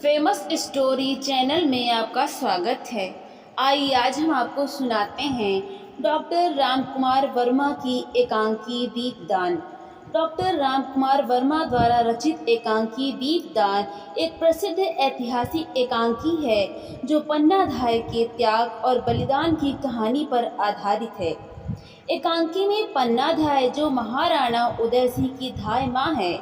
Famous story channel में आपका स्वागत है। आइए आज हम आपको सुनाते हैं डॉक्टर रामकुमार वर्मा की एकांकी दीपदान। डॉक्टर रामकुमार वर्मा द्वारा रचित एकांकी दीपदान एक प्रसिद्ध ऐतिहासिक एकांकी है जो पन्नाधाय के त्याग और बलिदान की कहानी पर आधारित है। एकांकी में पन्नाधाय, जो महाराणा उदय सिंह की धाय माँ है,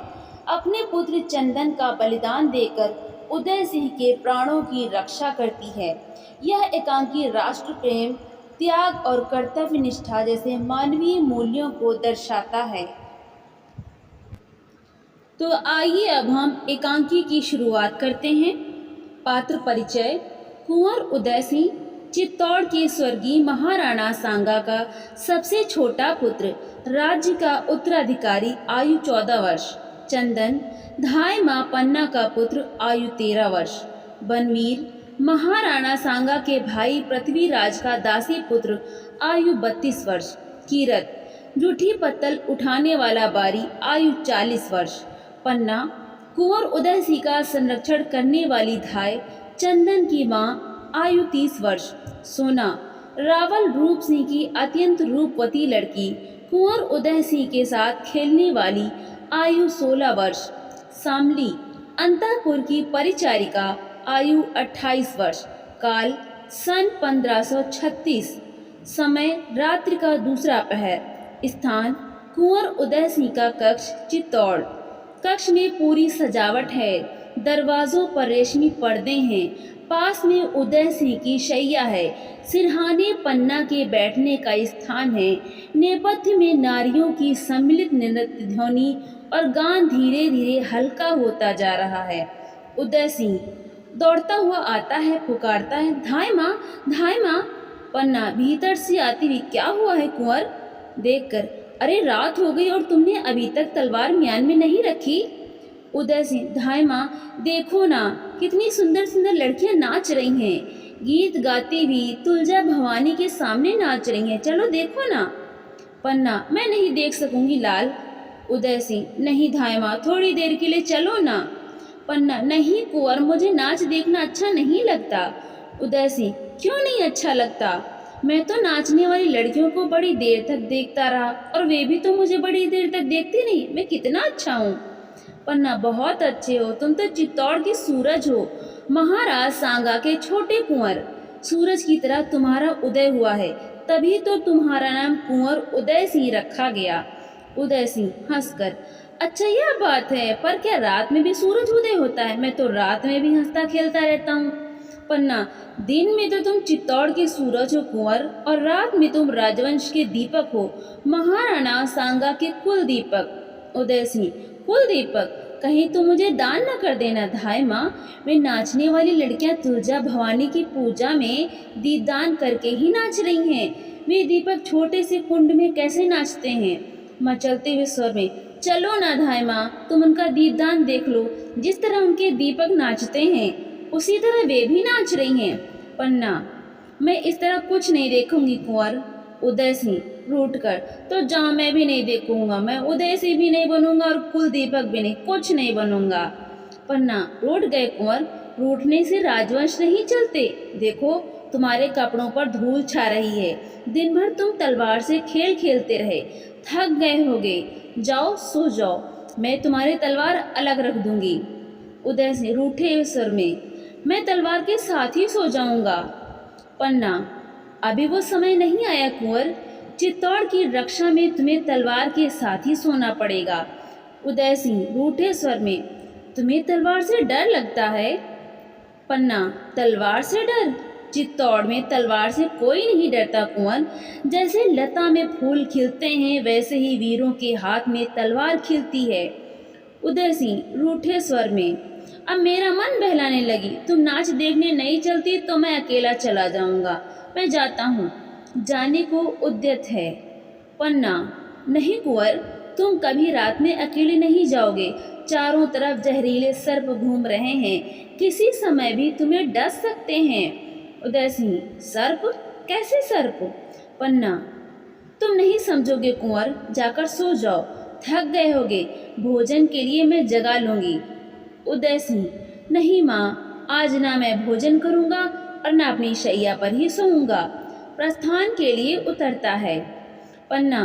अपने पुत्र चंदन का बलिदान देकर उदय सिंह के प्राणों की रक्षा करती है। यह एकांकी राष्ट्र प्रेम, त्याग और कर्तव्य निष्ठा जैसे मानवीय मूल्यों को दर्शाता है। तो आइए अब हम एकांकी की शुरुआत करते हैं। पात्र परिचय। कुंवर उदय सिंह चित्तौड़ के स्वर्गीय महाराणा सांगा का सबसे छोटा पुत्र, राज्य का उत्तराधिकारी, आयु 14 वर्ष। चंदन धाय माँ पन्ना का पुत्र, आयु 13 वर्ष। बनवीर महाराणा सांगा के भाई पृथ्वीराज का दासी पुत्र, आयु 32 वर्ष। कीरत जूठी पत्तल उठाने वाला बारी, आयु 40 वर्ष। पन्ना कुंवर उदय सिंह का संरक्षण करने वाली धाय, चंदन की माँ, आयु 30 वर्ष। सोना रावल रूप सिंह की अत्यंत रूपवती लड़की, कुंवर उदय सिंह के साथ खेलने वाली, आयु 16 वर्ष। सामली अंतःपुर की परिचारिका, आयु 28 वर्ष। काल सन 1536। समय रात्रि का दूसरा पहर। स्थान कुंवर उदय सिंह का कक्ष, चित्तौड़। कक्ष में पूरी सजावट है। दरवाजों पर रेशमी पर्दे हैं। पास में उदय सिंह की शैया है। सिरहाने पन्ना के बैठने का स्थान है। नेपथ्य में नारियों की सम्मिलित नृत्य ध्वनि और गान धीरे धीरे हल्का होता जा रहा है। उदय सिंह दौड़ता हुआ आता है, पुकारता है, धाय माँ, धाय माँ। पन्ना भीतर से आती हुई, क्या हुआ है कुंवर? देखकर, अरे रात हो गई और तुमने अभी तक तलवार म्यान में नहीं रखी। उदय सिंह, धाय माँ देखो ना, कितनी सुंदर सुंदर लड़कियां नाच रही हैं, गीत गाती हुई तुलजा भवानी के सामने नाच रही हैं, चलो देखो ना। पन्ना, मैं नहीं देख सकूंगी लाल। उदय सिंह, नहीं धाय माँ, थोड़ी देर के लिए चलो ना। पन्ना, नहीं कुंवर, मुझे नाच देखना अच्छा नहीं लगता। उदय सिंह, क्यों नहीं अच्छा लगता? मैं तो नाचने वाली लड़कियों को बड़ी देर तक देखता रहा और वे भी तो मुझे बड़ी देर तक देखती नहीं। मैं कितना अच्छा हूँ। पन्ना, बहुत अच्छे हो, तुम तो चित्तौड़ की सूरज हो, महाराज सांगा के छोटे कुंवर। सूरज की तरह तुम्हारा उदय हुआ है, तभी तो तुम्हारा नाम कुंवर उदय सिंह रखा गया। उदय सिंह हंसकर, अच्छा यह बात है, पर क्या रात में भी सूरज उदय होता है? मैं तो रात में भी हंसता खेलता रहता हूँ। पन्ना, दिन में तो तुम चित्तौड़ के सूरज हो कुंवर, और रात में तुम राजवंश के दीपक हो, महाराणा सांगा के कुल दीपक। उदय सिंह, कुल दीपक? कहीं तो मुझे दान न कर देना धाय माँ। वे नाचने वाली लड़कियां तुलजा भवानी की पूजा में दीपदान करके ही नाच रही हैं। वे दीपक छोटे से कुंड में कैसे नाचते हैं? मचलते हुए स्वर में, चलो ना धाय माँ, तुम उनका दीपदान देख लो। जिस तरह उनके दीपक नाचते हैं, उसी तरह वे भी नाच रही हैं। पन्ना, मैं इस तरह कुछ नहीं देखूंगी कुंवर। उदय सिंह रूठ कर, तो जाओ, मैं भी नहीं देखूंगा। मैं उदय सिंह भी नहीं बनूंगा और कुल दीपक भी नहीं, कुछ नहीं बनूंगा। पन्ना, रूठ गए कुंवर, रूठने से राजवंश नहीं चलते। देखो तुम्हारे कपड़ों पर धूल छा रही है, दिन भर तुम तलवार से खेल खेलते रहे, थक गए होगे, जाओ सो जाओ, मैं तुम्हारी तलवार अलग रख दूंगी। उदय सिंह रूठे स्वर में, मैं तलवार के साथ ही सो जाऊंगा। पन्ना, अभी वो समय नहीं आया कुंवर, चित्तौड़ की रक्षा में तुम्हें तलवार के साथ ही सोना पड़ेगा। उदय सिंह रूठे स्वर में, तुम्हें तलवार से डर लगता है? पन्ना, तलवार से डर? चित्तौड़ में तलवार से कोई नहीं डरता कुंवर। जैसे लता में फूल खिलते हैं, वैसे ही वीरों के हाथ में तलवार खिलती है। उदय सिंह रूठे स्वर में, अब मेरा मन बहलाने लगी, तुम नाच देखने नहीं चलती तो मैं अकेला चला जाऊंगा, मैं जाता हूँ। जाने को उद्यत है। पन्ना, नहीं कुंवर, तुम कभी रात में अकेले नहीं जाओगे, चारों तरफ जहरीले सर्प घूम रहे हैं, किसी समय भी तुम्हें डस सकते हैं। उदय सिंह, सर्प? कैसे सर्प? पन्ना, तुम नहीं समझोगे कुंवर, जाकर सो जाओ, थक गए होगे, भोजन के लिए मैं जगा लूंगी। उदय सिंह, नहीं माँ, आज ना मैं भोजन करूँगा और ना अपनी शैया पर ही सोऊंगा। प्रस्थान के लिए उतरता है। पन्ना,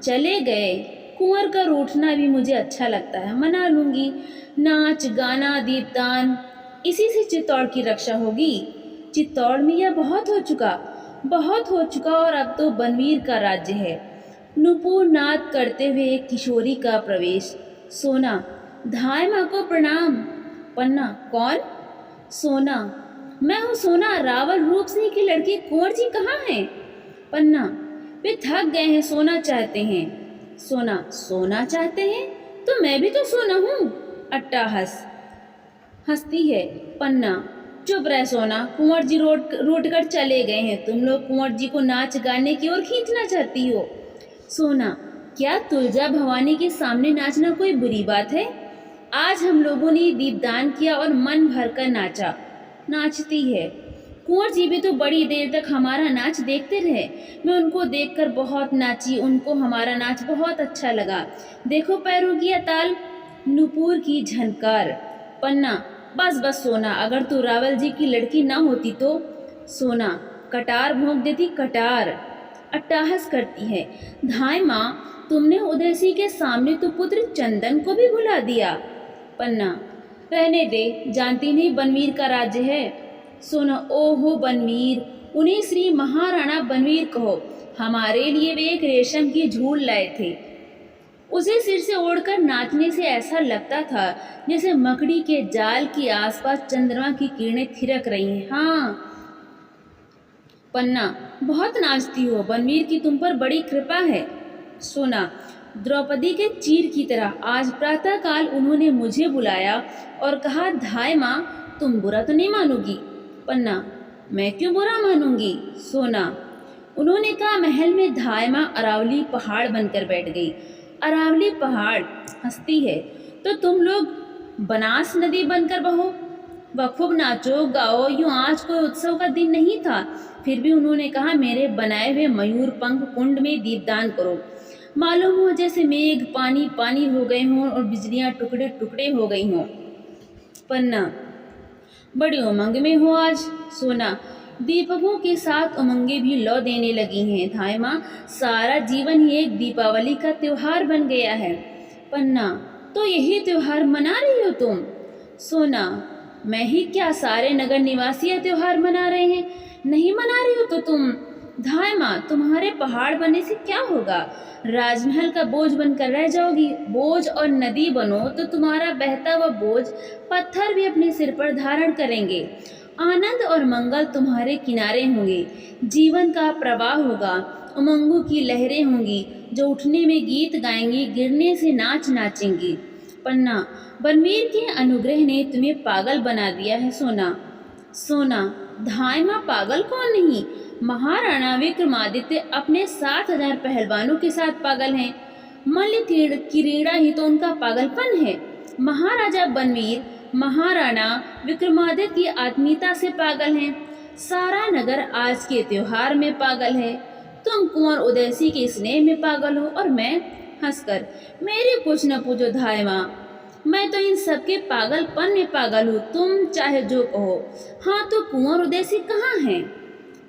चले गए। कुंवर का रूठना भी मुझे अच्छा लगता है, मना लूंगी। नाच गाना दीपदान, इसी से चित्तौड़ की रक्षा होगी। चित्तौड़ में यह बहुत हो चुका और अब तो बनवीर का राज्य है। नुपुर नाद करते हुए एक किशोरी का प्रवेश। सोना, धाय माँ को प्रणाम। पन्ना, कौन? सोना, मैं हूँ सोना, रावल रूप सिंह की लड़की। कुंवर जी कहाँ हैं? पन्ना, वे थक गए हैं, सोना चाहते हैं। सोना, सोना चाहते हैं? तो मैं भी तो सोना हूँ। अट्टाहस हंसती है। पन्ना, चुप रह सोना, कुंवर जी रोट कर चले गए हैं। तुम लोग कुंवर जी को नाच गाने की ओर खींचना चाहती हो। सोना, क्या तुलजा भवानी के सामने नाचना कोई बुरी बात है? आज हम लोगों ने दीपदान किया और मन भरकर नाचा। नाचती है। कुंवर जी भी तो बड़ी देर तक हमारा नाच देखते रहे। मैं उनको देखकर बहुत नाची, उनको हमारा नाच बहुत अच्छा लगा। देखो पैरों की ताल, नुपुर की झनकार। पन्ना, बस बस सोना, अगर तू रावल जी की लड़की ना होती तो। सोना, कटार भोंक देती, कटार। अट्टाहस करती है। धाय माँ, तुमने उदयसी के सामने तो पुत्र चंदन को भी भुला दिया। पन्ना, रहने दे, जानती नहीं बनवीर का राज्य है। सोना, ओहो बनवीर, उन्हें श्री महाराणा बनवीर कहो। हमारे लिए वे एक रेशम की झूल लाए थे। उसे सिर से ओढ़कर नाचने से ऐसा लगता था जैसे मकड़ी के जाल के आसपास चंद्रमा की किरणें थिरक रही हैं। हाँ। पन्ना, बहुत नाचती हो, बनवीर की तुम पर बड़ी कृपा है। सोना, द्रौपदी के चीर की तरह आज प्रातःकाल उन्होंने मुझे बुलाया और कहा, धाय माँ, तुम बुरा तो नहीं मानोगी? पन्ना, मैं क्यों बुरा मानूंगी? सोना, उन्होंने कहा, महल में धाय माँ अरावली पहाड़ बनकर बैठ गई। अरावली पहाड़? हंसती है। तो तुम लोग बनास नदी बनकर बहो, खूब नाचो गाओ। यूं आज कोई उत्सव का दिन नहीं था, फिर भी उन्होंने कहा, मेरे बनाए हुए मयूर पंख कुंड में दीपदान करो। मालूम हो जैसे मेघ पानी पानी हो गए हों और बिजलियां टुकड़े टुकड़े हो गई हों। पन्ना, बड़ी उमंग में हो आज। सोना, दीपकों के साथ उमंगें भी लौ देने लगी हैं। धाय माँ, सारा जीवन ही एक दीपावली का त्योहार बन गया है। पन्ना, तो यही त्योहार मना रही हो तुम? सोना, मैं ही क्या, सारे नगर निवासी यह त्योहार मना रहे हैं। नहीं मना रही हो तो तुम? धाय माँ, तुम्हारे पहाड़ बनने से क्या होगा? राजमहल का बोझ बनकर रह जाओगी। बोझ और नदी बनो तो तुम्हारा बहता हुआ बोझ पत्थर भी अपने सिर पर धारण करेंगे। आनंद और मंगल तुम्हारे किनारे होंगे। जीवन का प्रवाह होगा। उमंगों की लहरें होंगी जो उठने में गीत गाएंगी, गिरने से नाच नाचेंगी। पन्ना, बनवीर के अनुग्रह ने तुम्हें पागल बना दिया है। सोना, सोना, धाय माँ, पागल कौन नहीं? महाराणा विक्रमादित्य अपने 7,000 पहलवानों के साथ पागल हैं। मल्ल क्रीड़ा ही तो उनका पागलपन है। महाराजा बनवीर महाराणा विक्रमादित्य की आत्मीयता से पागल हैं। सारा नगर आज के त्योहार में पागल है। तुम कुंवर उदयसी के स्नेह में पागल हो और मैं हंसकर, मेरे कुछ न पूछो धाय माँ, मैं तो इन सबके पागलपन में पागल हूँ। तुम चाहे जो कहो। हाँ, तो कुंवर उदयसी कहाँ हैं?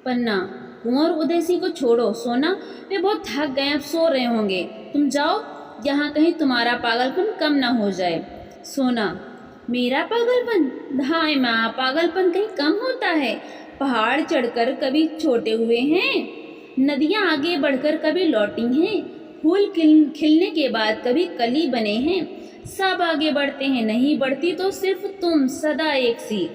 पन्ना, कुंवर उदयसी को छोड़ो सोना, वे बहुत थक गए, अब सो रहे होंगे। तुम जाओ, यहाँ कहीं तुम्हारा पागलपन कम ना हो जाए। सोना, मेरा पागलपन? धाय माँ, पागलपन कहीं कम होता है? पहाड़ चढ़कर कभी छोटे हुए हैं, नदियाँ आगे बढ़कर कभी लौटी हैं, फूल खिलने के बाद कभी कली बने हैं। सब आगे बढ़ते हैं, नहीं बढ़ती तो सिर्फ तुम, सदा एक सी।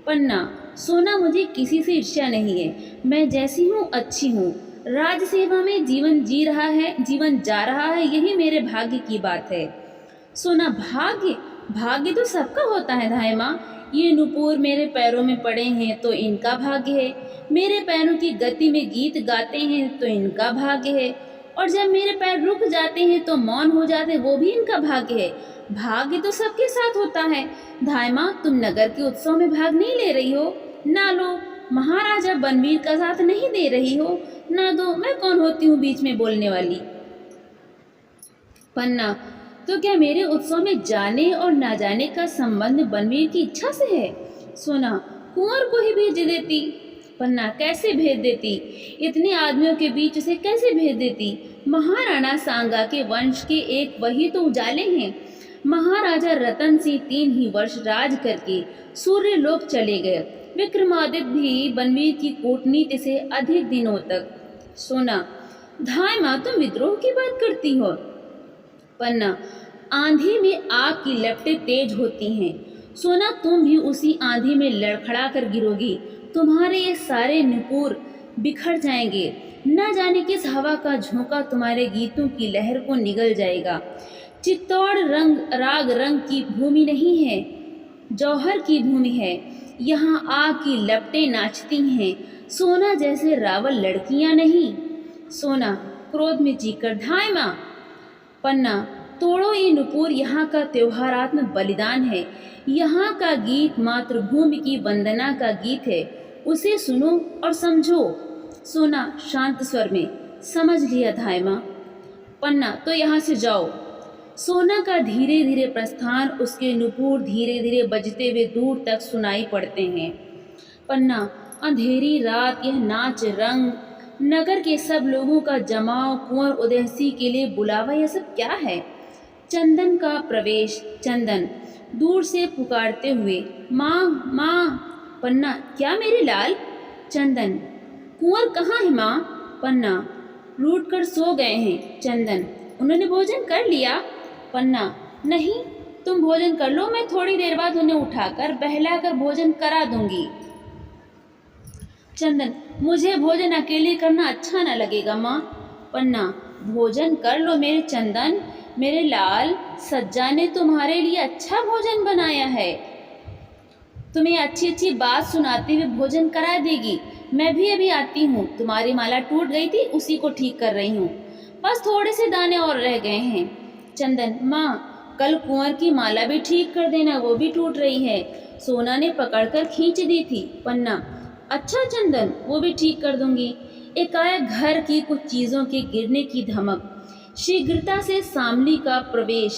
पन्ना, सोना, मुझे किसी से ईर्ष्या नहीं है। मैं जैसी हूँ अच्छी हूँ। राज सेवा में जीवन जा रहा है, यही मेरे भाग्य की बात है। सोना, भाग्य? भाग्य तो सबका होता है धाय माँ। ये नुपुर मेरे पैरों में पड़े हैं तो इनका भाग्य है। मेरे पैरों की गति में गीत गाते हैं तो इनका भाग्य है। और जब मेरे पैर रुक जाते हैं तो मौन हो जाते, वो भी इनका भाग्य है। भाग्य तो सबके साथ होता है। धाय माँ, तुम नगर के उत्सव में भाग नहीं ले रही हो? ना लो। महाराजा बनवीर का साथ नहीं दे रही हो? ना दो। मैं कौन होती हूँ बीच में बोलने वाली? पन्ना, तो क्या मेरे उत्सव में जाने और ना जाने का संबंध बनवीर की इच्छा से है? सोना, कुंवर को ही भेज देती। पन्ना, कैसे भेज देती? इतने आदमियों के बीच उसे कैसे भेज देती? महाराणा सांगा के वंश के एक वही तो उजाले हैं। महाराजा रतन सिंह 3 ही वर्ष राज करके सूर्यलोक चले गए। विक्रमादित्य भी बनवीर की कूटनीति से अधिक दिनों तक। सोना, धाय माँ, तुम विद्रोह की बात करती हो। पन्ना, आंधी में आग की लपटें तेज होती हैं। सोना, तुम भी उसी आंधी में लड़खड़ा कर गिरोगी। तुम्हारे ये सारे नुपुर बिखर जाएंगे। न जाने किस हवा का झोंका तुम्हारे गीतों की लहर को निगल जाएगा। चित्तौड़ राग रंग की भूमि नहीं है, जौहर की भूमि है। यहाँ आग की लपटें नाचती हैं, सोना जैसे रावल लड़कियां नहीं। सोना, क्रोध में चीखकर, धाय माँ। पन्ना, तोड़ो ये नुपुर, यहाँ का त्योहारात्मक बलिदान है। यहाँ का गीत मातृभूमि की वंदना का गीत है, उसे सुनो और समझो। सोना शांत स्वर में, समझ लिया धाय माँ। पन्ना, तो यहाँ से जाओ। सोना का धीरे धीरे प्रस्थान, उसके नुपुर धीरे धीरे बजते हुए दूर तक सुनाई पड़ते हैं। पन्ना, अंधेरी रात, यह नाच रंग, नगर के सब लोगों का जमाव, कुंवर उदयसी के लिए बुलावा, यह सब क्या है? चंदन का प्रवेश। चंदन दूर से पुकारते हुए, माँ माँ। पन्ना, क्या मेरे लाल? चंदन, कुंवर कहाँ है माँ? पन्ना, रूठ कर सो गए हैं। चंदन, उन्होंने भोजन कर लिया? पन्ना, नहीं, तुम भोजन कर लो, मैं थोड़ी देर बाद उन्हें उठाकर बहलाकर भोजन करा दूंगी। चंदन, मुझे भोजन अकेले करना अच्छा न लगेगा माँ। पन्ना, भोजन कर लो मेरे चंदन, मेरे लाल, सज्जा ने तुम्हारे लिए अच्छा भोजन बनाया है। तुम्हें अच्छी अच्छी बात सुनाते हुए भोजन करा देगी। मैं भी अभी आती हूँ, तुम्हारी माला टूट गई थी, उसी को ठीक कर रही हूँ, बस थोड़े से दाने और रह गए हैं। चंदन, माँ, कल कुंवर की माला भी ठीक कर देना, वो भी टूट रही है, सोना ने पकड़कर खींच दी थी। पन्ना, अच्छा चंदन, वो भी ठीक कर दूंगी। एकाएक घर की कुछ चीज़ों के गिरने की धमक, शीघ्रता से सामली का प्रवेश।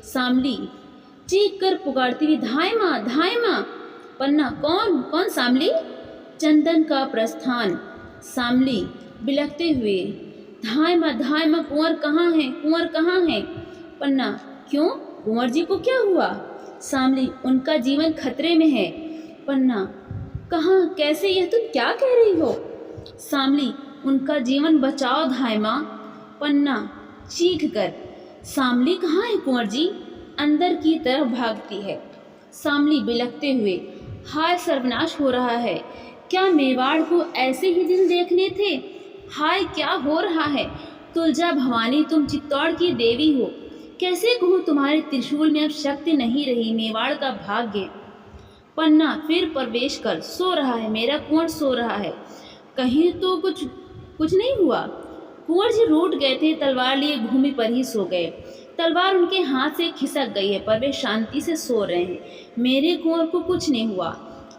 सामली चीख कर पुकारती हुई, धाय माँ, धाय माँ। पन्ना, कौन कौन सामली? चंदन का प्रस्थान। सामली बिलखते हुए, धाय माँ, धाय माँ, कुंवर कहाँ है, कुंवर कहाँ है? पन्ना, क्यों, कुंवर जी को क्या हुआ? सामली, उनका जीवन खतरे में है। पन्ना, कहाँ, कैसे, यह तुम क्या कह रही हो? सामली, उनका जीवन बचाओ धाय माँ। पन्ना चीख कर, सामली कहाँ है कुंवर जी? अंदर की तरफ भागती है। सामली बिलखते हुए, हाय सर्वनाश हो रहा है, क्या मेवाड़ को ऐसे ही दिन देखने थे? हाय क्या हो रहा है? तुलजा भवानी, तुम चित्तौड़ की देवी हो, कैसे कहूँ तुम्हारे त्रिशूल में अब शक्ति नहीं रही, मेवाड़ का भाग्य। पन्ना फिर प्रवेश कर, सो रहा है मेरा कुंवर, सो रहा है, कहीं तो कुछ नहीं हुआ। कुंवर जी रूठ गए थे, तलवार लिए भूमि पर ही सो गए। तलवार उनके हाथ से खिसक गई है, पर वे शांति से सो रहे हैं। मेरे कुंवर को कुछ नहीं हुआ।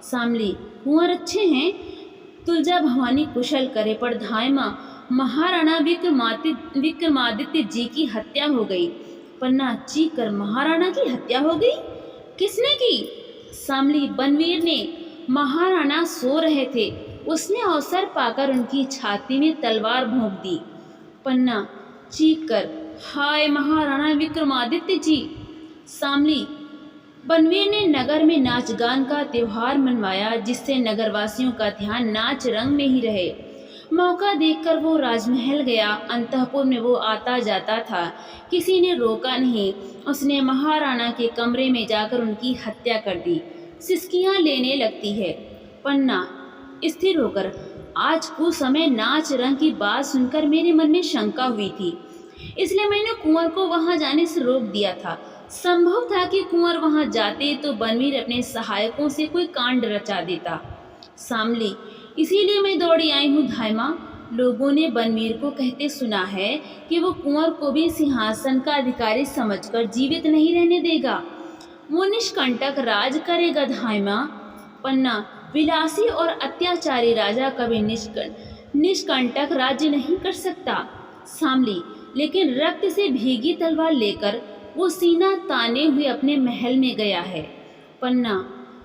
सामली, कुंवर अच्छे हैं, तुलजा भवानी कुशल करे, पर धाय माँ, महाराणा विक्रमादित्य जी की हत्या हो गई। पन्ना चीख कर, महाराणा की हत्या हो गई? किसने की? सामली, बनवीर ने। महाराणा सो रहे थे, उसने अवसर पाकर उनकी छाती में तलवार भोंक दी। पन्ना चीख कर, हाय महाराणा विक्रमादित्य जी। सामली, बनवीर ने नगर में नाच गान का त्योहार मनवाया, जिससे नगरवासियों का ध्यान नाच रंग में ही रहे। मौका देखकर वो राजमहल गया, अंतःपुर में वो आता जाता था, किसी ने रोका नहीं। उसने महाराणा के कमरे में जाकर उनकी हत्या कर दी। सिसकियां लेने लगती है। पन्ना स्थिर होकर, आज कुछ समय नाच रंग की बात सुनकर मेरे मन में शंका हुई थी, इसलिए मैंने कुंवर को वहां जाने से रोक दिया था। संभव था कि कुंवर वहां जाते तो बनवीर अपने सहायकों से कोई कांड रचा देता। सामली, इसीलिए मैं दौड़ी आई हूँ धाय माँ। लोगों ने बनवीर को कहते सुना है कि वो कुंवर को भी सिंहासन का अधिकारी समझकर जीवित नहीं रहने देगा, वो निष्कंटक राज करेगा धाय माँ। पन्ना, विलासी और अत्याचारी राजा कभी निष्कंटक राज्य नहीं कर सकता। सामली, लेकिन रक्त से भीगी तलवार लेकर वो सीना ताने हुए अपने महल में गया है। पन्ना,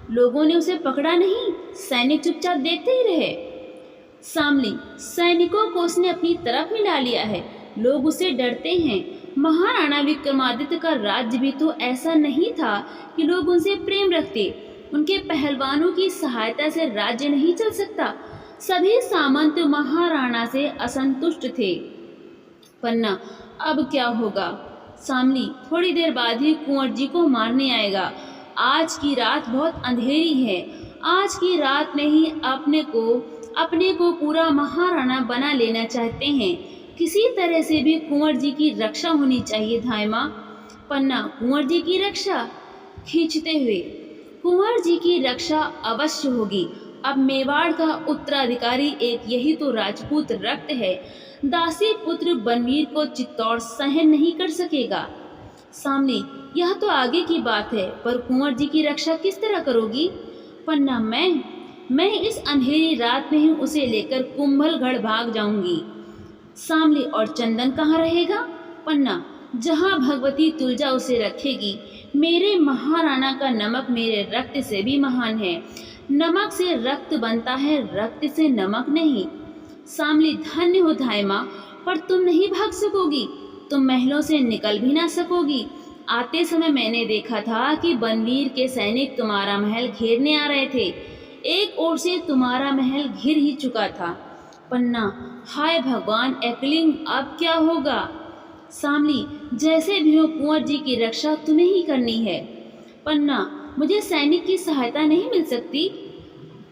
लोगों ने उसे पकड़ा नहीं, सैनिक चुपचाप देखते ही रहे। शामली, सैनिकों को उसने अपनी तरफ मिला लिया है, लोग उसे डरते हैं। महाराणा विक्रमादित्य का राज्य भी तो ऐसा नहीं था कि लोग उनसे प्रेम रखते। उनके पहलवानों की सहायता से राज्य नहीं चल सकता। सभी सामंत महाराणा से असंतुष्ट थे। पन्ना, अब क्या होगा? शामली, थोड़ी देर बाद ही कुंवर जी को मारने आएगा। आज की रात बहुत अंधेरी है। आज की रात में ही अपने को पूरा महाराणा बना लेना चाहते हैं। किसी तरह से भी कुंवर जी की रक्षा होनी चाहिए धाय माँ। पन्ना, कुंवर जी की रक्षा? खींचते हुए, कुंवर जी की रक्षा अवश्य होगी। अब मेवाड़ का उत्तराधिकारी एक यही तो राजपूत रक्त है। दासी पुत्र बनवीर को चित्तौड़ सहन नहीं कर सकेगा। सामने, यह तो आगे की बात है, पर कुंवर जी की रक्षा किस तरह करोगी? पन्ना, मैं इस अंधेरी रात में ही उसे लेकर कुंभलगढ़ भाग जाऊंगी। सामली, और चंदन कहाँ रहेगा? पन्ना, जहाँ भगवती तुलजा उसे रखेगी। मेरे महाराणा का नमक मेरे रक्त से भी महान है। नमक से रक्त बनता है, रक्त से नमक नहीं। सामली, धन्य हो धाय माँ, पर तुम नहीं भाग सकोगी। तुम महलों से निकल भी ना सकोगी। आते समय मैंने देखा था कि बनवीर के सैनिक तुम्हारा महल घेरने आ रहे थे। एक ओर से तुम्हारा महल घिर ही चुका था। पन्ना, हाय भगवान एकलिंग, अब क्या होगा? सामली, जैसे भी हो कुंवर जी की रक्षा तुम्हें ही करनी है। पन्ना, मुझे सैनिक की सहायता नहीं मिल सकती?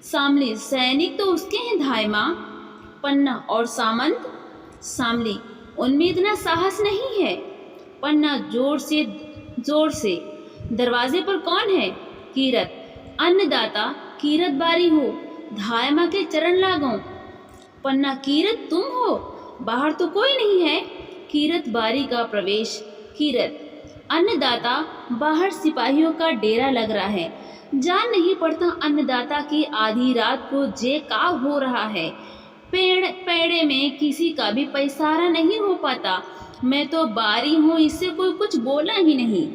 सामली, सैनिक तो उसके हैं धाय माँ। पन्ना, और सामंत? सामली, उनमें इतना साहस नहीं है। पन्ना, जोर से, दरवाजे पर कौन है? कीरत, अन्नदाता कीरत बारी हो, धाय माँ के चरण लागो। पन्ना, कीरत तुम हो? बाहर तो कोई नहीं है। कीरत बारी का प्रवेश। कीरत, अन्नदाता, बाहर सिपाहियों का डेरा लग रहा है। जान नहीं पड़ता अन्नदाता की आधी रात को जे का हो रहा है। पेड़े में किसी का भी पैसारा नहीं हो पाता। मैं तो बारी हूँ, इससे कोई कुछ बोला ही नहीं।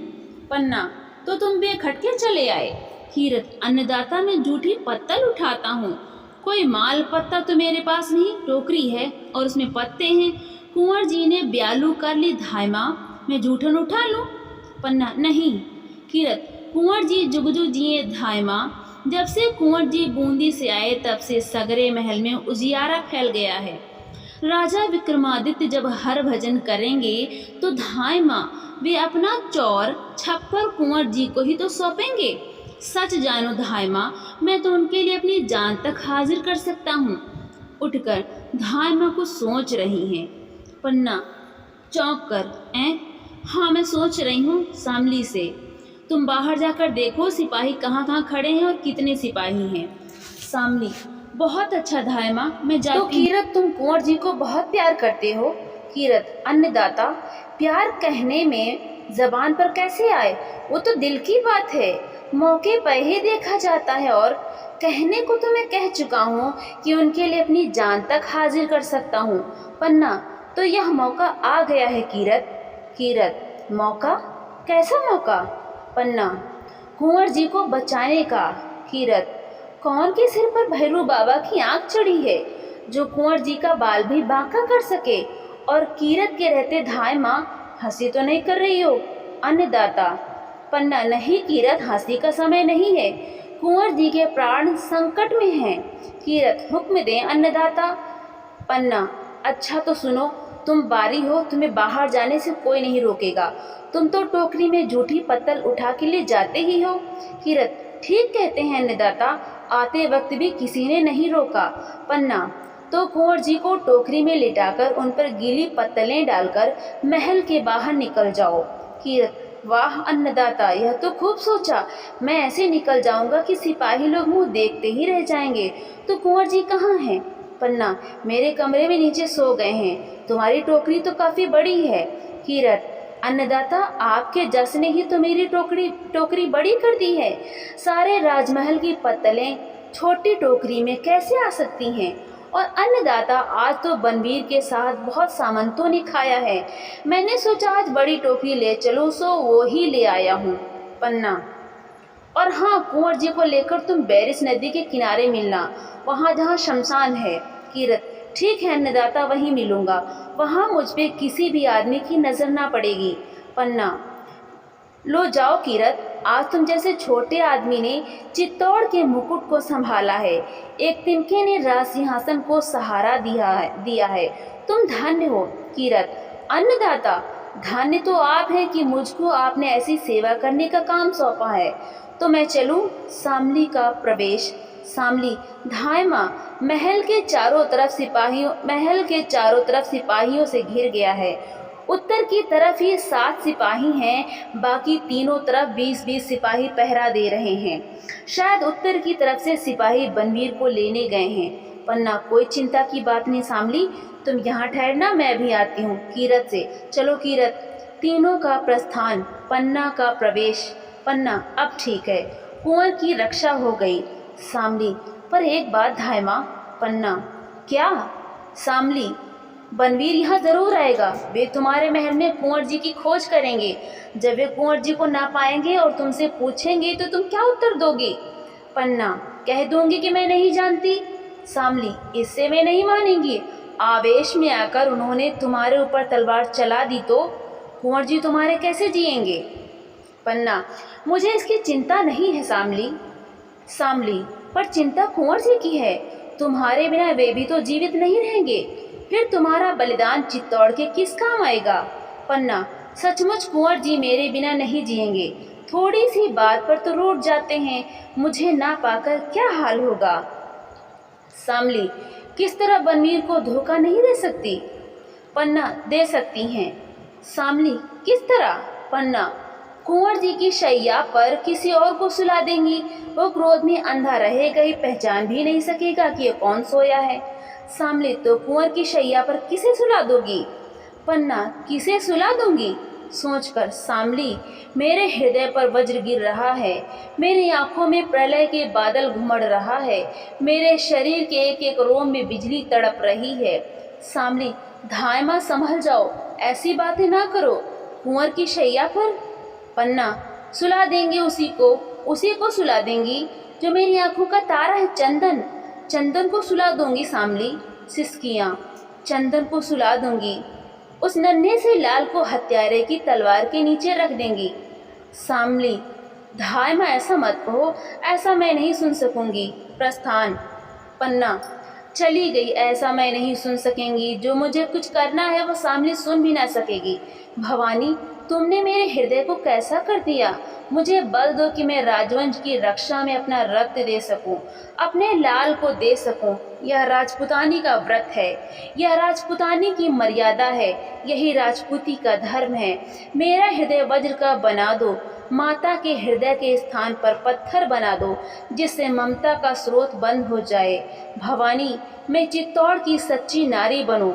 पन्ना, तो तुम बेखटके चले आए। कीरत, अन्नदाता मैं जूठी पत्तल उठाता हूँ। कोई माल पत्ता तो मेरे पास नहीं, टोकरी है और उसमें पत्ते हैं। कुंवर जी ने ब्यालू कर ली धाय माँ, मैं जूठन उठा लूँ? पन्ना, नहीं। कीरत, कुंवर जी जुगजू जिए धाय माँ। जब से कुंवर जी बूंदी से आए तब से सगरे महल में उजियारा फैल गया है। राजा विक्रमादित्य जब हर भजन करेंगे तो धाय माँ वे अपना चौर छप्पर कुंवर जी को ही तो सौंपेंगे। सच जानो धाय माँ, मैं तो उनके लिए अपनी जान तक हाजिर कर सकता हूँ। उठकर धाय माँ कुछ सोच रही हैं। पन्ना, चौंक कर, हाँ मैं सोच रही हूँ सामली से। तुम बाहर जाकर देखो सिपाही कहाँ कहाँ खड़े हैं और कितने सिपाही हैं। सामली, बहुत अच्छा धाय माँ, मैं जाती। तो कीरत, तुम कुंवर जी को बहुत प्यार करते हो? कीरत, अन्नदाता, प्यार कहने में जबान पर कैसे आए? वो तो दिल की बात है, मौके पर ही देखा जाता है। और कहने को तो मैं कह चुका हूँ कि उनके लिए अपनी जान तक हाजिर कर सकता हूँ। पन्ना, तो यह मौका आ गया है कीरत। कीरत, मौका? कैसा मौका? पन्ना, कुंवर जी को बचाने का। कीरत, कौन के सिर पर भैरू बाबा की आंख चढ़ी है जो कुंवर जी का बाल भी बांका कर सके? और कीरत के रहते धाय माँ, हंसी तो नहीं कर रही हो? अन्नदाता, पन्ना, नहीं कीरत, हंसी का समय नहीं है। कुंवर जी के प्राण संकट में हैं। कीरत, हुक्म दें अन्नदाता। पन्ना, अच्छा तो सुनो, तुम बारी हो, तुम्हें बाहर जाने से कोई नहीं रोकेगा। तुम तो टोकरी में जूठी पत्तल उठा के ले जाते ही हो। कीरत, ठीक कहते हैं अन्नदाता, आते वक्त भी किसी ने नहीं रोका। पन्ना, तो कुंवर जी को टोकरी में लिटाकर उन पर गीली पत्तलें डालकर महल के बाहर निकल जाओ। कीरत, वाह अन्नदाता, यह तो खूब सोचा। मैं ऐसे निकल जाऊंगा कि सिपाही लोग मुंह देखते ही रह जाएंगे। तो कुंवर जी कहाँ हैं? पन्ना, मेरे कमरे में नीचे सो गए हैं। तुम्हारी टोकरी तो काफी बड़ी है। कीरत, अन्नदाता, आपके जस ने ही तो मेरी टोकरी बड़ी कर दी है। सारे राजमहल की पत्तलें छोटी टोकरी में कैसे आ सकती हैं? और अन्नदाता, आज तो बनवीर के साथ बहुत सामंतों ने खाया है। मैंने सोचा आज बड़ी टोकरी ले चलूं, सो वो ही ले आया हूँ। पन्ना, और हाँ, कुंवर जी को लेकर तुम बैरिस नदी के किनारे मिलना, वहाँ जहाँ शमशान है। कीरत, ठीक है अन्नदाता, वहीं मिलूंगा। वहाँ मुझ पे किसी भी आदमी की नज़र ना पड़ेगी। पन्ना, लो जाओ कीरत, आज तुम जैसे छोटे आदमी ने चित्तौड़ के मुकुट को संभाला है, एक तिनके ने राज सिंहासन को सहारा दिया है। तुम धन्य हो कीरत। अन्नदाता, धन्य तो आप हैं कि मुझको आपने ऐसी सेवा करने का काम सौंपा है। तो मैं चलूं? शामली का प्रवेश। शामली, धायमा, महल के चारों तरफ सिपाहियों से घिर गया है। उत्तर की तरफ ये 7 सिपाही हैं, बाकी तीनों तरफ 20-20 सिपाही पहरा दे रहे हैं। शायद उत्तर की तरफ से सिपाही बनवीर को लेने गए हैं। पन्ना, कोई चिंता की बात नहीं शामली, तुम यहाँ ठहरना, मैं भी आती हूँ। कीरत से, चलो कीरत। तीनों का प्रस्थान, पन्ना का प्रवेश। पन्ना, अब ठीक है, कुंवर की रक्षा हो गई। शामली, पर एक बात धायमा। पन्ना, क्या? शामली, बनवीर यहाँ जरूर आएगा। वे तुम्हारे महल में कुंवर जी की खोज करेंगे। जब वे कुंवर जी को ना पाएंगे और तुमसे पूछेंगे तो तुम क्या उत्तर दोगे? पन्ना, कह दूंगी कि मैं नहीं जानती। शामली, इससे वे नहीं मानेंगी। आवेश में आकर उन्होंने तुम्हारे ऊपर तलवार चला दी तो कुंवर जी तुम्हारे कैसे जिएंगे? पन्ना, मुझे इसकी चिंता नहीं है शामली। शामली, पर चिंता कुंवर जी की है। तुम्हारे बिना वे भी तो जीवित नहीं रहेंगे। फिर तुम्हारा बलिदान चित्तौड़ के किस काम आएगा? पन्ना, सचमुच कुंवर जी मेरे बिना नहीं जिएंगे। थोड़ी सी बात पर तो रूठ जाते हैं, मुझे ना पाकर क्या हाल होगा? शामली, किस तरह बनवीर को धोखा नहीं दे सकती? पन्ना, दे सकती हैं। शामली, किस तरह? पन्ना, कुंवर जी की शैया पर किसी और को सुला देंगी। वो क्रोध में अंधा रहेगा ही, पहचान भी नहीं सकेगा कि ये कौन सोया है। शामली, तो कुंवर की शैया पर किसे सुला दोगी? पन्ना, किसे सुला दूंगी? सोचकर शामली, मेरे हृदय पर वज्र गिर रहा है, मेरी आंखों में प्रलय के बादल घुमड़ रहा है, मेरे शरीर के एक एक रोम में बिजली तड़प रही है। शामली, धायमा संभल जाओ, ऐसी बातें ना करो। कुंवर की शैया पर? पन्ना, सुला देंगे उसी को सुला देंगी जो मेरी आंखों का तारा है। चंदन को सुला दूंगी शामली। सिसकियाँ, चंदन को सुला दूंगी। उस नन्हे से लाल को हत्यारे की तलवार के नीचे रख देंगी। शामली, धायमा ऐसा मत कहो, ऐसा मैं नहीं सुन सकूंगी। प्रस्थान। पन्ना, चली गई, ऐसा मैं नहीं सुन सकेंगी। जो मुझे कुछ करना है वो शामली सुन भी ना सकेगी। भवानी, तुमने मेरे हृदय को कैसा कर दिया? मुझे बल दो कि मैं राजवंश की रक्षा में अपना रक्त दे सकूं, अपने लाल को दे सकूं। यह राजपुतानी का व्रत है, यह राजपुतानी की मर्यादा है, यही राजपूती का धर्म है। मेरा हृदय वज्र का बना दो, माता के हृदय के स्थान पर पत्थर बना दो, जिससे ममता का स्रोत बंद हो जाए। भवानी, मैं चित्तौड़ की सच्ची नारी बनूं।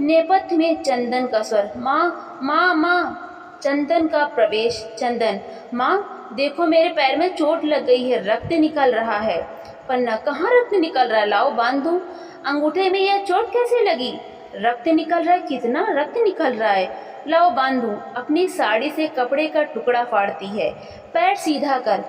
नेपथ्य में चंदन का स्वर। माँ, माँ, माँ। चंदन का प्रवेश। चंदन, माँ देखो मेरे पैर में चोट लग गई है, रक्त निकल रहा है। पन्ना, कहाँ रक्त निकल रहा है? लाओ बांध दूं। अंगूठे में यह चोट कैसे लगी? रक्त निकल रहा है, कितना रक्त निकल रहा है, लाओ बांध दूं। अपनी साड़ी से कपड़े का टुकड़ा फाड़ती है। पैर सीधा कर।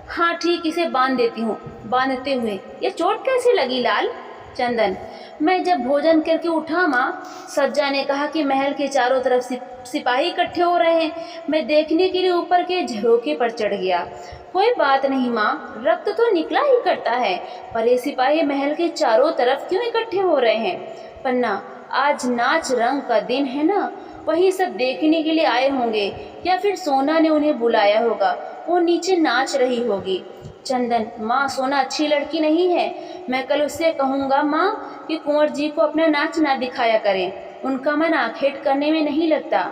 हाँ ठीक, इसे बांध देती हूँ। बांधते हुए, यह चोट कैसे लगी लाल? चंदन, मैं जब भोजन करके उठा माँ, सज्जा ने कहा कि महल के चारों तरफ सिपाही इकट्ठे हो रहे हैं। मैं देखने के लिए ऊपर के झरोके पर चढ़ गया। कोई बात नहीं माँ, रक्त तो निकला ही करता है, पर ये सिपाही महल के चारों तरफ क्यों इकट्ठे हो रहे हैं? पन्ना, आज नाच रंग का दिन है ना, वही सब देखने के लिए आए होंगे, या फिर सोना ने उन्हें बुलाया होगा, वो नीचे नाच रही होगी। चंदन, माँ सोना अच्छी लड़की नहीं है, मैं कल उससे कहूँगा माँ कि कुंवर जी को अपना नाच ना दिखाया करें, उनका मन आखेट करने में नहीं लगता।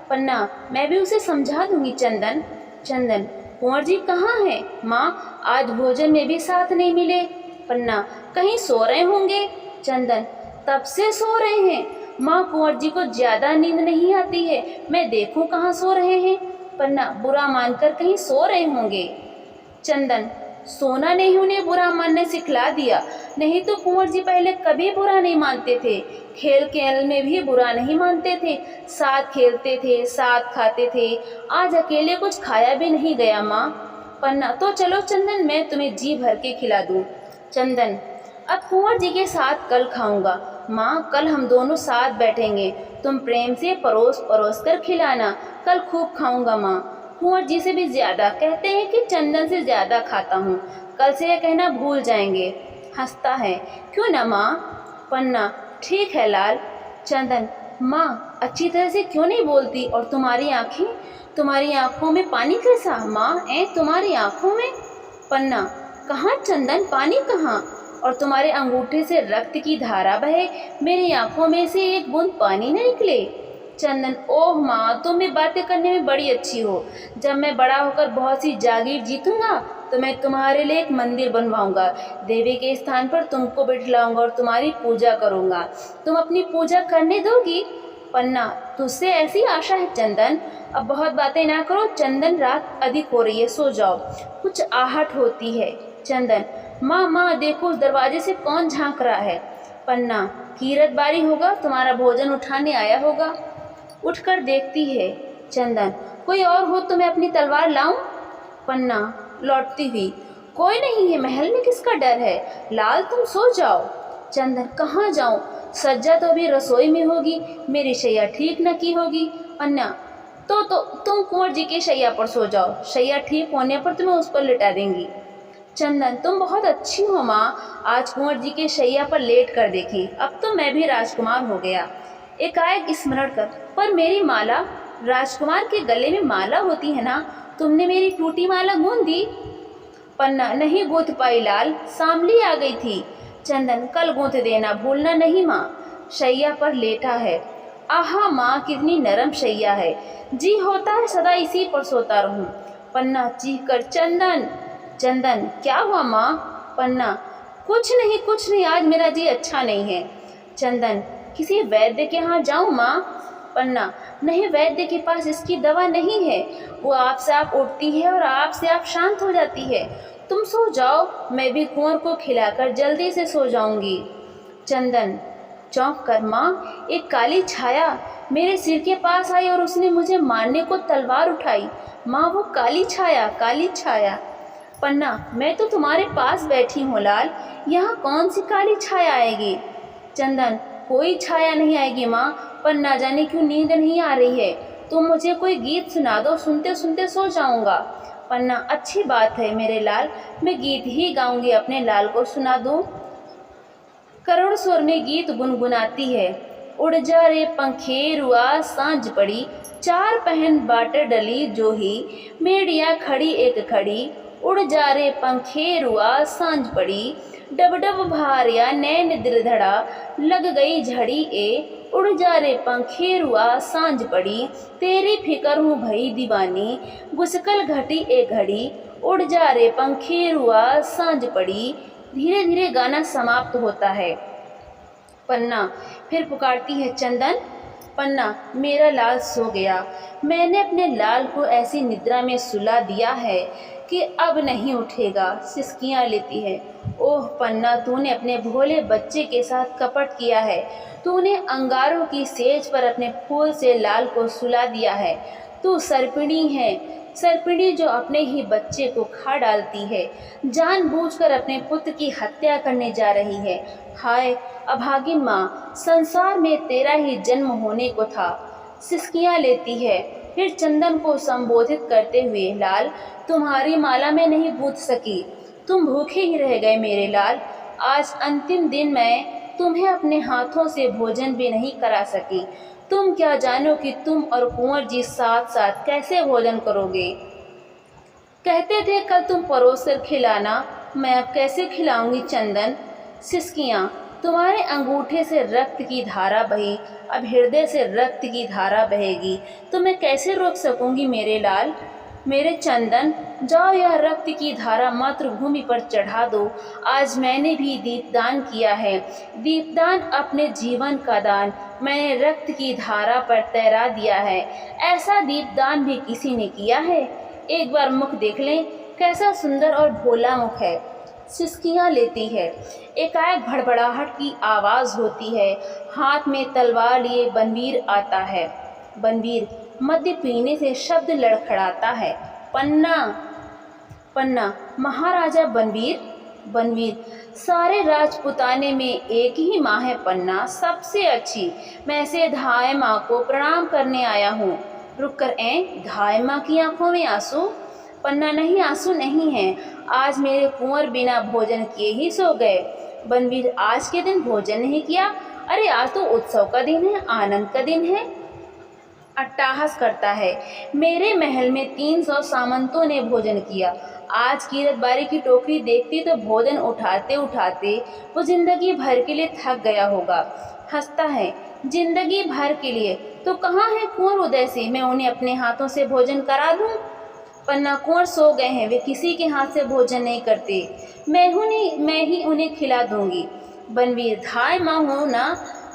पन्ना, मैं भी उसे समझा दूंगी। चंदन, कुंवर जी कहाँ हैं? माँ, आज भोजन में भी साथ नहीं मिले। पन्ना, कहीं सो रहे होंगे। चंदन, तब से सो रहे हैं माँ, कुंवर जी को ज्यादा नींद नहीं आती है, मैं देखूं कहाँ सो रहे हैं। पन्ना, बुरा मानकर कहीं सो रहे होंगे। चंदन, सोना ने ही उन्हें बुरा मानने सिखला दिया, नहीं तो कुंवर जी पहले कभी बुरा नहीं मानते थे। खेल खेल में भी बुरा नहीं मानते थे, साथ खेलते थे, साथ खाते थे। आज अकेले कुछ खाया भी नहीं गया माँ। पन्ना, तो चलो चंदन, मैं तुम्हें जी भर के खिला दूँ। चंदन, अब कुंवर जी के साथ कल खाऊंगा। माँ, कल हम दोनों साथ बैठेंगे, तुम प्रेम से परोस परोस कर खिलाना, कल खूब खाऊंगा माँ। कुंवर जी से भी ज्यादा, कहते हैं कि चंदन से ज्यादा खाता हूँ, कल से यह कहना भूल जाएंगे। हंसता है, क्यों ना माँ। पन्ना, ठीक है लाल। चंदन, माँ अच्छी तरह से क्यों नहीं बोलती, और तुम्हारी आँखें, तुम्हारी आँखों में पानी कैसा माँ, तुम्हारी आँखों में। पन्ना, कहाँ चंदन, पानी कहाँ, और तुम्हारे अंगूठे से रक्त की धारा बहे, मेरी आंखों में से एक बूंद पानी न निकले। चंदन, ओह माँ, तुम भी बातें करने में बड़ी अच्छी हो। जब मैं बड़ा होकर बहुत सी जागीर जीतूंगा तो मैं तुम्हारे लिए एक मंदिर बनवाऊंगा, देवी के स्थान पर तुमको बिठलाऊंगा और तुम्हारी पूजा करूंगा। तुम अपनी पूजा करने दोगी। पन्ना, तुझसे ऐसी आशा है चंदन। अब बहुत बातें ना करो चंदन, रात अधिक हो रही है, सो जाओ। कुछ आहट होती है। चंदन, माँ माँ देखो, उस दरवाजे से कौन झांक रहा है। पन्ना, कीरत बारी होगा, तुम्हारा भोजन उठाने आया होगा। उठकर देखती है। चंदन, कोई और हो तो मैं अपनी तलवार लाऊं। पन्ना लौटती हुई, कोई नहीं है, महल में किसका डर है, लाल तुम सो जाओ। चंदन, कहाँ जाऊं, सज्जा तो अभी रसोई में होगी, मेरी शैया ठीक न की होगी। पन्ना, तो तुम कुंवर जी के शैया पर सो जाओ, शैया ठीक होने पर तुम्हें उस पर लिटा देंगी। चंदन, तुम बहुत अच्छी हो माँ, आज कुंवर जी के शैया पर लेट कर देखी, अब तो मैं भी राजकुमार हो गया। एकाएक स्मरण कर, पर मेरी माला, राजकुमार के गले में माला होती है ना, तुमने मेरी टूटी माला गूंथ दी। पन्ना, नहीं गूंथ पाई लाल, सांवली आ गई थी। चंदन, कल गूंथ देना, भूलना नहीं माँ। शैया पर लेटा है। आहा माँ, कितनी नरम शैया है, जी होता है सदा इसी पर सोता रहूं। पन्ना चीख कर, चंदन। चंदन, क्या हुआ माँ। पन्ना, कुछ नहीं, आज मेरा जी अच्छा नहीं है। चंदन, किसी वैद्य के यहाँ जाऊँ माँ। पन्ना, नहीं, वैद्य के पास इसकी दवा नहीं है, वो आपसे आप उठती है और आपसे आप शांत हो जाती है। तुम सो जाओ, मैं भी कुंवर को खिलाकर जल्दी से सो जाऊंगी। चंदन चौंक कर, माँ, एक काली छाया मेरे सिर के पास आई और उसने मुझे मारने को तलवार उठाई। माँ, वो काली छाया, काली छाया। पन्ना, मैं तो तुम्हारे पास बैठी हूँ लाल, यहाँ कौन सी काली छाया आएगी। चंदन, कोई छाया नहीं आएगी माँ, पर ना जाने क्यों नींद नहीं आ रही है, तुम मुझे कोई गीत सुना दो, सुनते सुनते सो जाऊंगा। पन्ना, अच्छी बात है मेरे लाल, मैं गीत ही गाऊंगी, अपने लाल को सुना दूं। करुण स्वर में गीत गुनगुनाती है। उड़ जा रे पंखेरुआ, सांझ पड़ी, चार पहन बाट डली जो ही, मेड़िया खड़ी एक खड़ी। उड़ जा रे पंखेरुआ, सांझ पड़ी, डब डब भारिया नैन दिल धड़ा, लग गई झड़ी ए। उड़ जा रे पंखेरुआ, सांझ पड़ी, तेरी फिकर हूँ भई दीवानी, गुसकल घटी ए घड़ी। उड़ जा रे पंखेरुआ, सांझ पड़ी। धीरे धीरे गाना समाप्त होता है। पन्ना फिर पुकारती है, चंदन। पन्ना, मेरा लाल सो गया, मैंने अपने लाल को ऐसी निद्रा में सुला दिया है कि अब नहीं उठेगा। सिसकियाँ लेती है, ओह पन्ना, तूने अपने भोले बच्चे के साथ कपट किया है, तूने अंगारों की सेज पर अपने फूल से लाल को सुला दिया है। तू सर्पिणी है, सर्पिणी जो अपने ही बच्चे को खा डालती है, जानबूझकर अपने पुत्र की हत्या करने जा रही है। हाय अभागिन माँ, संसार में तेरा ही जन्म होने को था। सिसकियाँ लेती है, फिर चंदन को संबोधित करते हुए, लाल, तुम्हारी माला में नहीं गूंथ सकी, तुम भूखे ही रह गए मेरे लाल। आज अंतिम दिन मैं तुम्हें अपने हाथों से भोजन भी नहीं करा सकी। तुम क्या जानो कि तुम और कुंवर जी साथ साथ कैसे भोजन करोगे। कहते थे कल तुम परोस कर खिलाना, मैं अब कैसे खिलाऊंगी चंदन। सिसकियाँ, तुम्हारे अंगूठे से रक्त की धारा बही, अब हृदय से रक्त की धारा बहेगी, तो मैं कैसे रोक सकूंगी मेरे लाल। मेरे चंदन, जाओ यह रक्त की धारा मातृभूमि पर चढ़ा दो। आज मैंने भी दीपदान किया है, दीपदान अपने जीवन का दान मैंने रक्त की धारा पर तैरा दिया है। ऐसा दीपदान भी किसी ने किया है। एक बार मुख देख लें, कैसा सुंदर और भोला मुख है। सिसकियाँ लेती है। एकाएक भड़बड़ाहट की आवाज़ होती है। हाथ में तलवार लिए बनवीर आता है। बनवीर मद्य पीने से शब्द लड़खड़ाता है। पन्ना, पन्ना, महाराजा बनवीर। बनवीर, सारे राजपुताने में एक ही माँ है पन्ना, सबसे अच्छी। मैं से धाय माँ को प्रणाम करने आया हूँ। रुक कर धाय माँ की आंखों में आंसू। पन्ना, नहीं, आंसू नहीं है, आज मेरे कुंवर बिना भोजन किए ही सो गए। बनवीर, आज के दिन भोजन नहीं किया? अरे आज तो उत्सव का दिन है, आनंद का दिन है। अट्टहास करता है, मेरे महल में 300 सामंतों ने भोजन किया। आज कीरतबारी की टोकरी देखती तो भोजन उठाते उठाते वो जिंदगी भर के लिए थक गया होगा। हंसता है, जिंदगी भर के लिए तो कहाँ है कुंवर उदय सिंह, मैं उन्हें अपने हाथों से भोजन करा दूं। पन्ना, कुंवर सो गए हैं, वे किसी के हाथ से भोजन नहीं करते, मैं ही उन्हें खिला दूंगी। बनवीर, धाय माँ हो ना।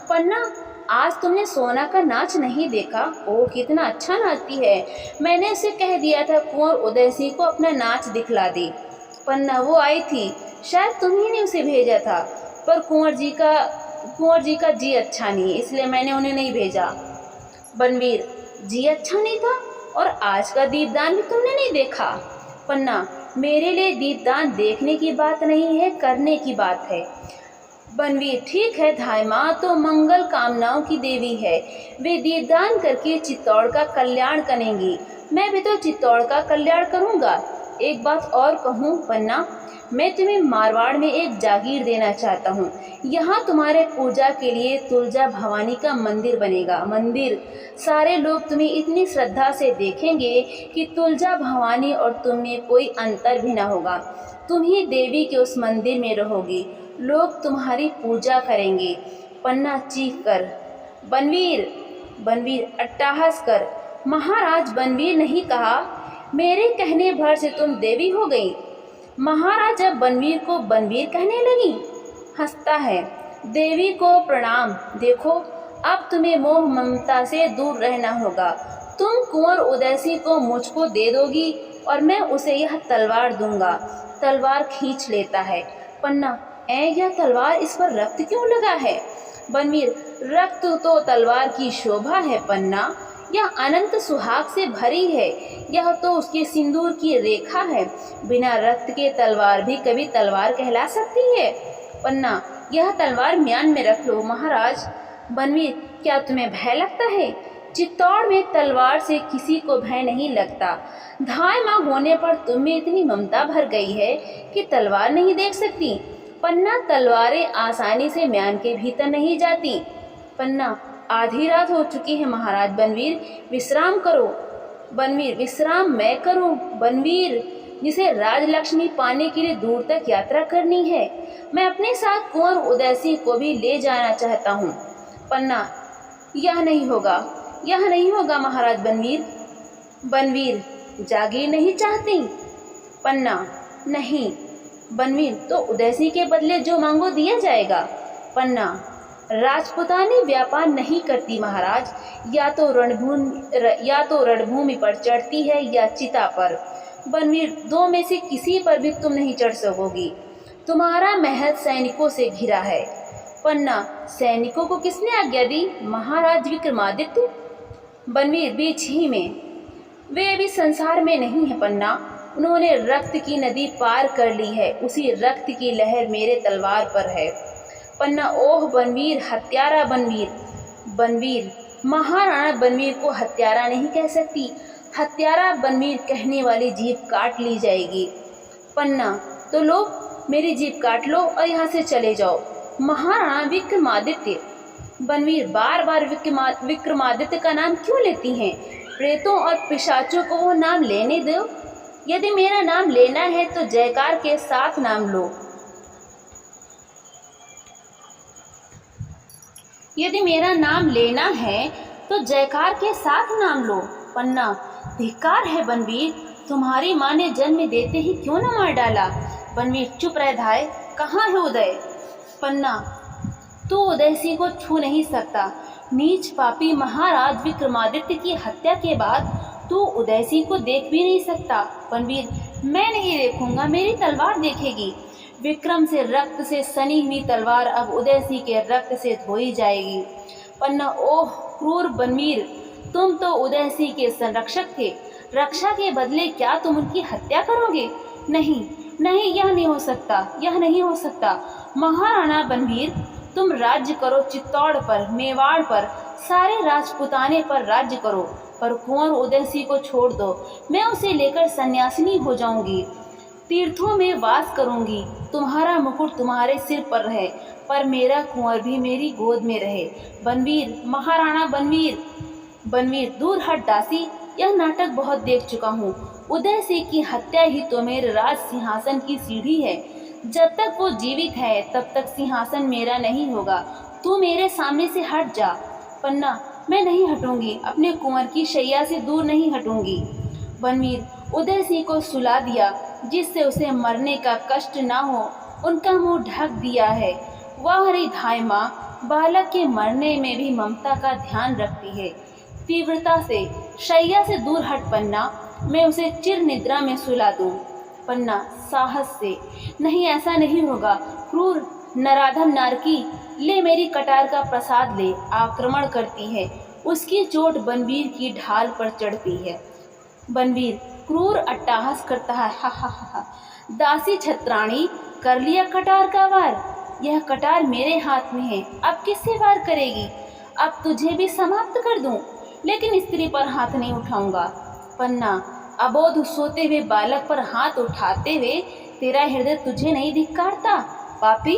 पन्ना, आज तुमने सोना का नाच नहीं देखा? ओह, कितना अच्छा नाचती है, मैंने उसे कह दिया था कुंवर उदय सिंह को अपना नाच दिखला दे। पन्ना, वो आई थी, शायद तुम्ही ने उसे भेजा था, पर कुंवर जी का जी अच्छा नहीं, इसलिए मैंने उन्हें नहीं भेजा। बनवीर, जी अच्छा नहीं था और आज का दीपदान भी तुमने नहीं देखा? पन्ना, मेरे लिए दीपदान देखने की बात नहीं है, करने की बात है। बनवीर, ठीक है, धाय माँ तो मंगल कामनाओं की देवी है, वे दीपदान करके चित्तौड़ का कल्याण करेंगी, मैं भी तो चित्तौड़ का कल्याण करूँगा। एक बात और कहूँ पन्ना, मैं तुम्हें मारवाड़ में एक जागीर देना चाहता हूँ, यहाँ तुम्हारे पूजा के लिए तुलजा भवानी का मंदिर बनेगा। मंदिर, सारे लोग तुम्हें इतनी श्रद्धा से देखेंगे कि तुलजा भवानी और तुम में कोई अंतर भी न होगा। तुम ही देवी के उस मंदिर में रहोगी, लोग तुम्हारी पूजा करेंगे। पन्ना चीख कर, बनवीर। बनवीर अट्टहास कर, महाराज बनवीर नहीं कहा, मेरे कहने भर से तुम देवी हो गई। महाराजा बनवीर को बनवीर कहने लगी। हंसता है, देवी को प्रणाम, देखो अब तुम्हें मोह ममता से दूर रहना होगा। तुम कुंवर उदय सिंह को मुझको दे दोगी और मैं उसे यह तलवार दूंगा। तलवार खींच लेता है। पन्ना, यह तलवार, इस पर रक्त क्यों लगा है? बनवीर, रक्त तो तलवार की शोभा है पन्ना, यह अनंत सुहाग से भरी है, यह तो उसके सिंदूर की रेखा है। बिना रक्त के तलवार भी कभी तलवार कहला सकती है। पन्ना, यह तलवार म्यान में रख लो महाराज। बनवीर, क्या तुम्हें भय लगता है? चित्तौड़ में तलवार से किसी को भय नहीं लगता। धाय माँ होने पर तुम में इतनी ममता भर गई है कि तलवार नहीं देख सकती। पन्ना, तलवारें आसानी से म्यान के भीतर नहीं जाती। पन्ना, आधी रात हो चुकी है महाराज, बनवीर विश्राम करो। बनवीर, विश्राम मैं करूं? बनवीर, जिसे राजलक्ष्मी पाने के लिए दूर तक यात्रा करनी है, मैं अपने साथ कुंवर उदय सिंह को भी ले जाना चाहता हूँ। पन्ना, यह नहीं होगा, यह नहीं होगा महाराज बनवीर। बनवीर, जागीर नहीं चाहती? पन्ना, नहीं। बनवीर, तो उदय सिंह के बदले जो मांगो दिया जाएगा। पन्ना, राजपुतानी व्यापार नहीं करती महाराज, या तो रणभूमि पर चढ़ती है या चिता पर। बनवीर, दो में से किसी पर भी तुम नहीं चढ़ सकोगी, तुम्हारा महल सैनिकों से घिरा है। पन्ना, सैनिकों को किसने आज्ञा दी? महाराज विक्रमादित्य। बनवीर, बीच ही में, वे अभी संसार में नहीं है पन्ना, उन्होंने रक्त की नदी पार कर ली है, उसी रक्त की लहर मेरे तलवार पर है। पन्ना, ओह बनवीर, हत्यारा बनवीर। बनवीर, महाराणा बनवीर को हत्यारा नहीं कह सकती, हत्यारा बनवीर कहने वाली जीभ काट ली जाएगी। पन्ना, तो लो, मेरी जीभ काट लो और यहाँ से चले जाओ। महाराणा विक्रमादित्य। बनवीर, बार बार विक्रमादित्य का नाम क्यों लेती हैं? प्रेतों और पिशाचों को वो नाम लेने दो। यदि मेरा नाम लेना है तो जयकार के साथ नाम लो। यदि मेरा नाम लेना है तो जयकार के साथ नाम लो। पन्ना, धिक्कार है बनवीर, तुम्हारी माँ ने जन्म देते ही क्यों न मार डाला। बनवीर, चुप रह धाय, कहाँ है उदय? पन्ना, तू उदय सिंह को छू नहीं सकता, नीच पापी महाराज विक्रमादित्य की हत्या के बाद तू उदय सिंह को देख भी नहीं सकता। बनवीर, मैं नहीं देखूंगा, मेरी तलवार देखेगी। विक्रम से रक्त से सनी हुई तलवार अब उदय सिंह के रक्त से धोई जाएगी। पन्ना, ओह क्रूर बनवीर, तुम तो उदय सिंह के संरक्षक थे, रक्षा के बदले क्या तुम उनकी हत्या करोगे? नहीं नहीं, यह नहीं हो सकता, यह नहीं हो सकता। महाराणा बनवीर, तुम राज्य करो चित्तौड़ पर, मेवाड़ पर, सारे राजपुताने पर राज्य करो, पर कुंवर उदय सिंह को छोड़ दो। मैं उसे लेकर सन्यासिनी हो जाऊंगी, तीर्थों में वास करूंगी। तुम्हारा मुकुट तुम्हारे सिर पर रहे, पर मेरा कुंवर भी मेरी गोद में रहे। बनवीर, महाराणा बनवीर। बनवीर, दूर हट दासी, यह नाटक बहुत देख चुका हूँ। उदय सिंह की हत्या ही तो मेरे राज सिंहासन की सीढ़ी है। जब तक वो जीवित है तब तक सिंहासन मेरा नहीं होगा। तू मेरे सामने से हट जा। पन्ना, मैं नहीं हटूंगी, अपने कुंवर की शैया से दूर नहीं हटूंगी। बनवीर, उदय सिंह को सुला दिया, जिससे उसे मरने का कष्ट ना हो, उनका मुंह ढक दिया है। वह रिधाई माँ बालक के मरने में भी ममता का ध्यान रखती है। तीव्रता से, शैया से दूर हट पन्ना, मैं उसे चिर निद्रा में सुला दूं। पन्ना, साहस से, नहीं, ऐसा नहीं होगा। क्रूर नराधम नारकी, ले मेरी कटार का प्रसाद ले। आक्रमण करती है, उसकी चोट बनवीर की ढाल पर चढ़ती है। बनवीर क्रूर अट्टहास करता है, हा हा हा हा। दासी छत्राणी, कर लिया कटार का वार। यह कटार मेरे हाथ में है, अब किससे वार करेगी? अब तुझे भी समाप्त कर दूं, लेकिन स्त्री पर हाथ नहीं उठाऊंगा। पन्ना, अबोध सोते हुए बालक पर हाथ उठाते हुए तेरा हृदय तुझे नहीं धिक्कारता, पापी।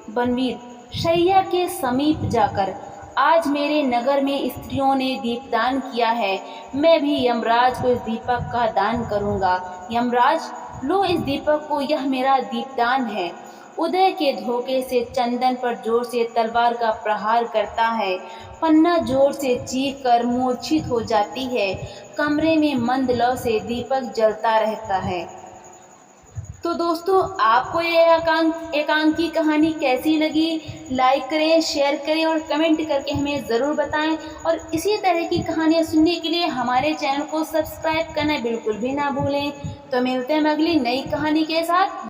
बनवीर, शैया के समीप जाकर, आज मेरे नगर में स्त्रियों ने दीपदान किया है, मैं भी यमराज को इस दीपक का दान करूंगा। यमराज, लो इस दीपक को, यह मेरा दीपदान है। उदय के धोखे से चंदन पर जोर से तलवार का प्रहार करता है। पन्ना जोर से चीख कर मूर्छित हो जाती है। कमरे में मंद लौ से दीपक जलता रहता है। तो दोस्तों, आपको ये एकांकी कहानी कैसी लगी? लाइक करें, शेयर करें और कमेंट करके हमें ज़रूर बताएं। और इसी तरह की कहानियाँ सुनने के लिए हमारे चैनल को सब्सक्राइब करना बिल्कुल भी ना भूलें। तो मिलते हैं अगली नई कहानी के साथ।